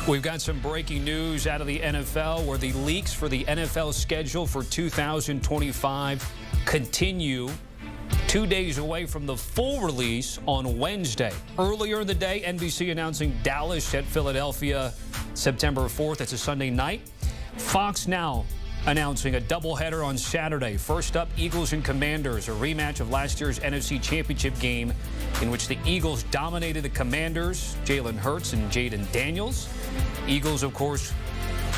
We've got some breaking news out of the NFL where the leaks for the NFL schedule for 2025 continue. 2 days away from the full release on Wednesday. Earlier in the day, NBC announcing Dallas at Philadelphia September 4th. It's a Sunday night. Fox now announcing a doubleheader on Saturday. First up, Eagles and Commanders, a rematch of last year's NFC Championship game in which the Eagles dominated the Commanders, Jalen Hurts and Jaden Daniels. Eagles, of course,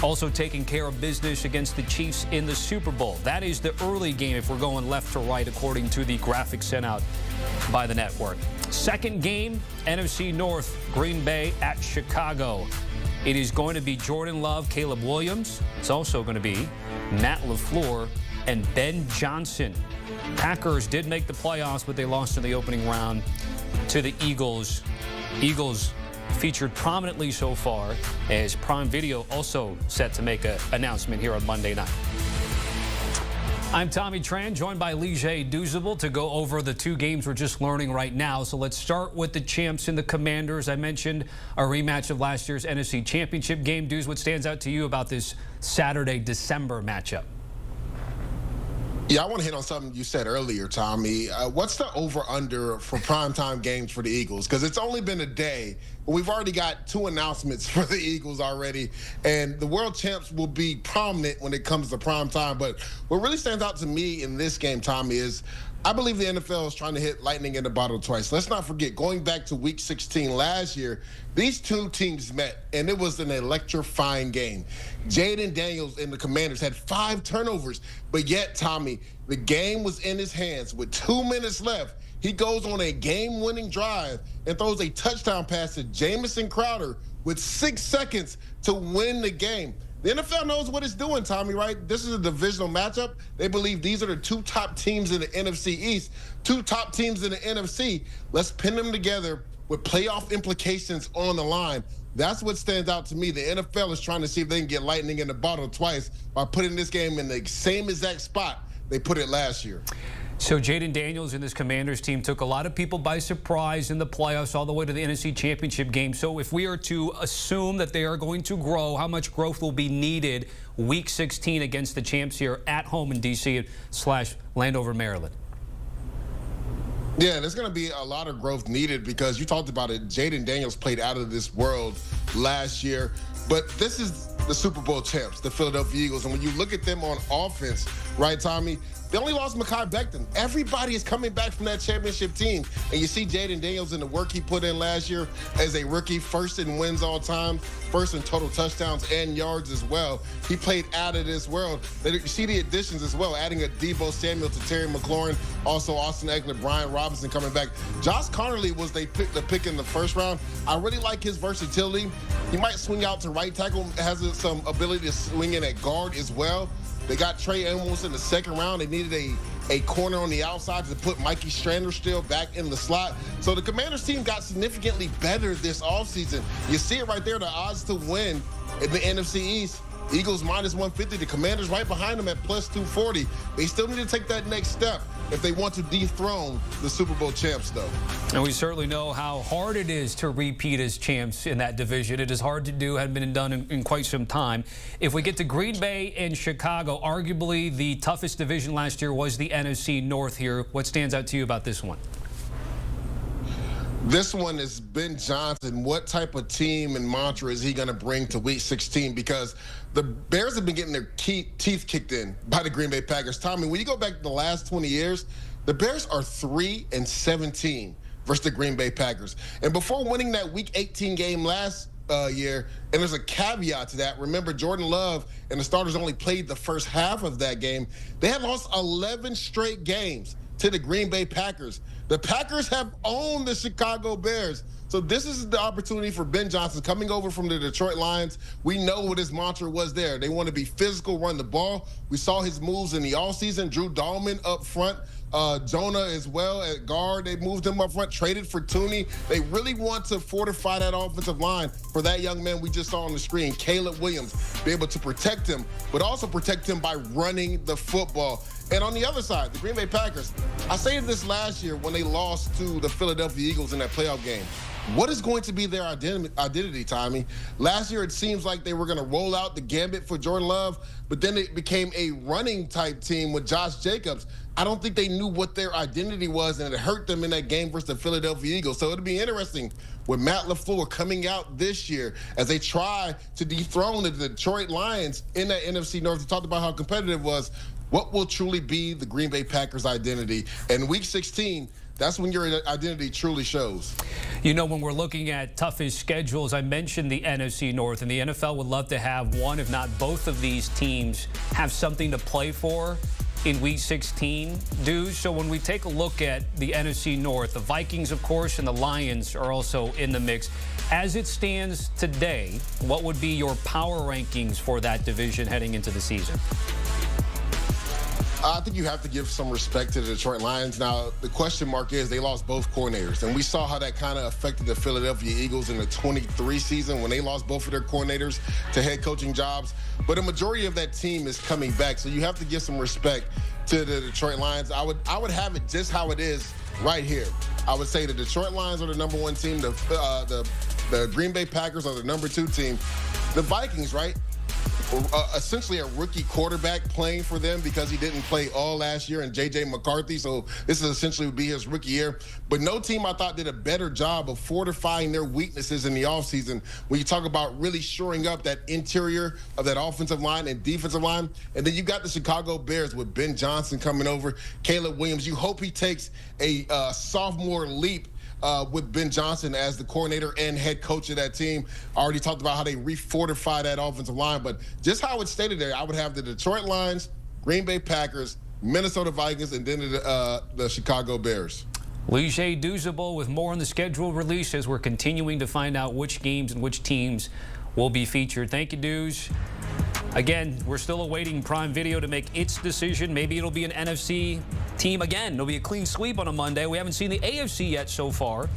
also taking care of business against the Chiefs in the Super Bowl. That is the early game if we're going left to right, according to the graphics sent out by the network. Second game, NFC North, Green Bay at Chicago. It is going to be Jordan Love, Caleb Williams. It's also going to be Matt LaFleur and Ben Johnson. Packers did make the playoffs, but they lost in the opening round to the Eagles. Eagles featured prominently so far, as Prime Video also set to make an announcement here on Monday night. I'm Tommy Tran, joined by Douzable to go over the two games we're just learning right now. So let's start with the champs and the Commanders. I mentioned a rematch of last year's NFC Championship game. Deuce, what stands out to you about this Saturday, December matchup? Yeah, I want to hit on something you said earlier, Tommy. What's the over-under for primetime games for the Eagles? Because it's only been a day, but we've already got two announcements for the Eagles already, and the world champs will be prominent when it comes to primetime. But what really stands out to me in this game, Tommy, is I believe the NFL is trying to hit lightning in the bottle twice. Let's not forget, going back to Week 16 last year, these two teams met, and it was an electrifying game. Jaden Daniels and the Commanders had 5 turnovers, but yet, Tommy, the game was in his hands. With 2 minutes left, he goes on a game-winning drive and throws a touchdown pass to Jamison Crowder with 6 seconds to win the game. The NFL knows what it's doing, Tommy, right? This is a divisional matchup. They believe these are the two top teams in the NFC East, two top teams in the NFC. Let's pin them together with playoff implications on the line. That's what stands out to me. The NFL is trying to see if they can get lightning in the bottle twice by putting this game in the same exact spot they put it last year. So Jaden Daniels and this Commanders team took a lot of people by surprise in the playoffs all the way to the NFC Championship game. So if we are to assume that they are going to grow, how much growth will be needed Week 16 against the champs here at home in D.C./Landover, Maryland? Yeah, there's going to be a lot of growth needed because you talked about it. Jaden Daniels played out of this world last year, but this is the Super Bowl champs, the Philadelphia Eagles. And when you look at them on offense, right, Tommy, they only lost Mekhi Becton. Everybody is coming back from that championship team. And you see Jaden Daniels in the work he put in last year as a rookie, first in wins all time, first in total touchdowns and yards as well. He played out of this world. You see the additions as well, adding a Deebo Samuel to Terry McLaurin, also Austin Eckler, Brian Robinson coming back. Josh Connerly was the pick in the first round. I really like his versatility. He might swing out to right tackle, has some ability to swing in at guard as well. They got Trey Amos in the second round. They needed a corner on the outside to put Mikey Strander still back in the slot. So the Commanders team got significantly better this offseason. You see it right there, the odds to win in the NFC East. Eagles -150, the Commanders right behind them at +240. They still need to take that next step if they want to dethrone the Super Bowl champs, though. And we certainly know how hard it is to repeat as champs in that division. It is hard to do, hadn't been done in quite some time. If we get to Green Bay and Chicago, arguably the toughest division last year was the NFC North here. What stands out to you about this one? This one is Ben Johnson. What type of team and mantra is he going to bring to Week 16? Because the Bears have been getting their teeth kicked in by the Green Bay Packers. Tommy, when you go back the last 20 years, the Bears are 3-17 versus the Green Bay Packers. And before winning that Week 18 game last year, and there's a caveat to that. Remember, Jordan Love and the starters only played the first half of that game. They had lost 11 straight games to the Green Bay Packers. The Packers have owned the Chicago Bears. So this is the opportunity for Ben Johnson coming over from the Detroit Lions. We know what his mantra was there. They want to be physical, run the ball. We saw his moves in the offseason. Drew Dahlman up front. Jonah as well at guard. They moved him up front, traded for Tooney. They really want to fortify that offensive line for that young man we just saw on the screen, Caleb Williams, be able to protect him, but also protect him by running the football. And on the other side, the Green Bay Packers, I stated this last year when they lost to the Philadelphia Eagles in that playoff game. what is going to be their identity, Tommy? Last year, it seems like they were going to roll out the gambit for Jordan Love, but then it became a running-type team with Josh Jacobs. I don't think they knew what their identity was, and it hurt them in that game versus the Philadelphia Eagles. So it'll be interesting with Matt LaFleur coming out this year as they try to dethrone the Detroit Lions in that NFC North. We talked about how competitive it was. What will truly be the Green Bay Packers' identity? And Week 16, that's when your identity truly shows. You know, when we're looking at toughest schedules, I mentioned the NFC North, and the NFL would love to have one, if not both of these teams, have something to play for in Week 16, Douz. So when we take a look at the NFC North, the Vikings, of course, and the Lions are also in the mix. As it stands today, what would be your power rankings for that division heading into the season? I think you have to give some respect to the Detroit Lions. Now, the question mark is they lost both coordinators, and we saw how that kind of affected the Philadelphia Eagles in the 23 season when they lost both of their coordinators to head coaching jobs. But a majority of that team is coming back, so you have to give some respect to the Detroit Lions. I would have it just how it is right here. I would say the Detroit Lions are the #1 team. The Green Bay Packers are the #2 team. The Vikings, right? Essentially a rookie quarterback playing for them because he didn't play all last year, and J.J. McCarthy, so this is essentially would be his rookie year. But no team, I thought, did a better job of fortifying their weaknesses in the offseason when you talk about really shoring up that interior of that offensive line and defensive line. And then you got the Chicago Bears with Ben Johnson coming over, Caleb Williams. You hope he takes a sophomore leap with Ben Johnson as the coordinator and head coach of that team. I already talked about how they refortify that offensive line, but just how it's stated there, I would have the Detroit Lions, Green Bay Packers, Minnesota Vikings, and then the Chicago Bears. Lige Douzable with more on the schedule release as we're continuing to find out which games and which teams will be featured. Thank you, Douz. Again, we're still awaiting Prime Video to make its decision. Maybe it'll be an NFC team again. It'll be a clean sweep on a Monday. We haven't seen the AFC yet so far.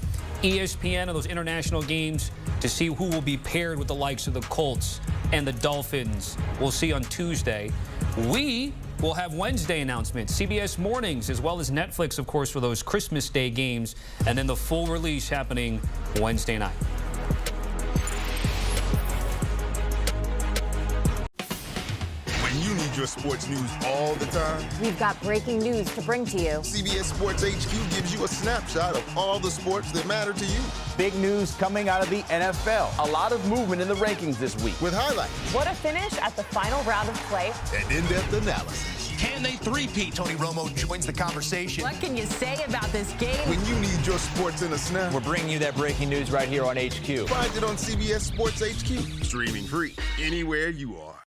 ESPN and those international games to see who will be paired with the likes of the Colts and the Dolphins. We'll see on Tuesday. We will have Wednesday announcements, CBS mornings, as well as Netflix, of course, for those Christmas Day games, and then the full release happening Wednesday night. You need your sports news all the time. We've got breaking news to bring to you. CBS Sports HQ gives you a snapshot of all the sports that matter to you. Big news coming out of the NFL. A lot of movement in the rankings this week. With highlights. What a finish at the final round of play. And in-depth analysis. Can they three-peat? Tony Romo joins the conversation. What can you say about this game? When you need your sports in a snap. We're bringing you that breaking news right here on HQ. Find it on CBS Sports HQ. Streaming free anywhere you are.